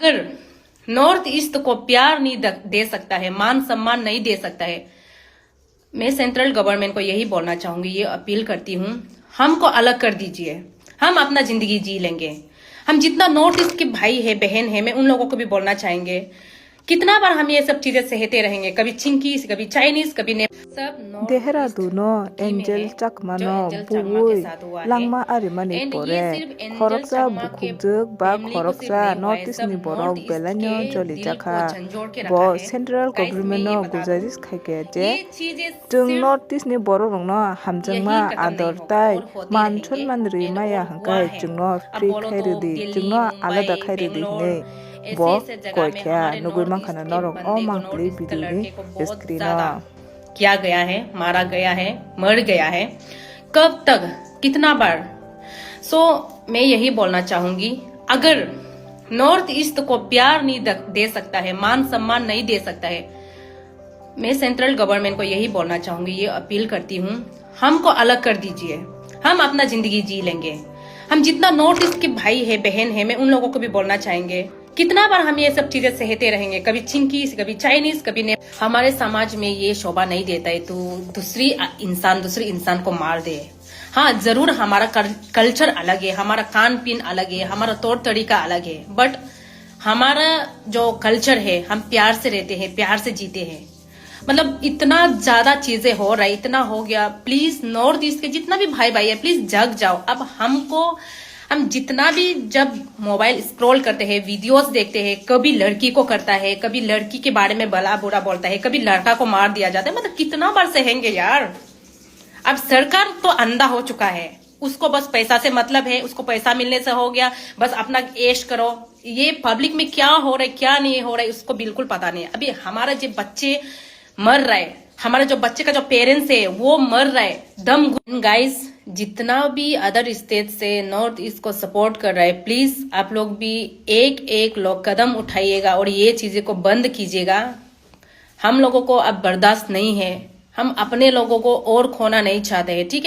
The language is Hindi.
अगर नॉर्थ ईस्ट को प्यार नहीं दे सकता है, मान सम्मान नहीं दे सकता है, मैं सेंट्रल गवर्नमेंट को यही बोलना चाहूंगी, ये अपील करती हूँ, हमको अलग कर दीजिए, हम अपना जिंदगी जी लेंगे। हम जितना नॉर्थ ईस्ट के भाई है बहन है, मैं उन लोगों को भी बोलना चाहेंगे, कितना बार हम ये सब चीजें सहते रहेंगे, कभी चिंकी, कभी चाइनीज, कभी सब देहरादूनो एंजेल चाकमानो बुबुई लांगमा आरिमानि परे खरकसा बुखुकजोग बा खरकसा नॉर्थ ईस्टनि बरक बेलानो जलि जाखा बो सेंट्रल गवर्नमेंटनो गुजारिश खायके जे जों नॉर्थ ईस्टनि बरकनो हामजोंमा आदर ताई मान सन्मान रैमाया हंकाय जोंनो फ्री खायरोदि जोंनो आलादा खायरोदि नै बो कोयख्या नुगुइ मांखाना नरक ओ मांखलि बिदुनि स्क्रीना किया गया है, मारा गया है, मर गया है, कब तक, कितना बार। मैं यही बोलना चाहूंगी, अगर नॉर्थ ईस्ट को प्यार नहीं दे सकता है, मान सम्मान नहीं दे सकता है, मैं सेंट्रल गवर्नमेंट को यही बोलना चाहूंगी, ये अपील करती हूँ, हमको अलग कर दीजिए, हम अपना जिंदगी जी लेंगे। हम जितना नॉर्थ ईस्ट के भाई है बहन है, मैं उन लोगों को भी बोलना चाहेंगे, कितना बार हम ये सब चीजें सहते रहेंगे, कभी चिंकी, कभी चाइनीज, कभी हमारे समाज में ये शोभा नहीं देता है तो दूसरी इंसान को मार दे। हाँ जरूर हमारा कल्चर अलग है, हमारा खान पीन अलग है, हमारा तौर तरीका अलग है, बट हमारा जो कल्चर है, हम प्यार से रहते हैं, प्यार से जीते हैं। मतलब इतना ज्यादा चीजें हो रहा है, इतना हो गया, प्लीज नॉर्थ ईस्ट के जितना भी भाई भाई है प्लीज जग जाओ। अब हम जितना भी जब मोबाइल स्क्रॉल करते हैं, वीडियोस देखते हैं, कभी लड़की को करता है, कभी लड़की के बारे में भला बुरा बोलता है, कभी लड़का को मार दिया जाता है, मतलब कितना बार सहेंगे यार। अब सरकार तो अंधा हो चुका है, उसको बस पैसा से मतलब है, उसको पैसा मिलने से हो गया, बस अपना ऐश करो। ये पब्लिक में क्या हो रहा है क्या नहीं हो रहा है उसको बिल्कुल पता नहीं। अभी हमारा जो बच्चे मर रहा है, हमारा जो बच्चे का जो पेरेंट्स है वो मर रहा है, दम। गाइस जितना भी अदर स्टेट से नॉर्थ ईस्ट को सपोर्ट कर रहा है, प्लीज आप लोग भी एक लोग कदम उठाइएगा और ये चीजें को बंद कीजिएगा। हम लोगों को अब बर्दाश्त नहीं है, हम अपने लोगों को और खोना नहीं चाहते हैं, ठीक है।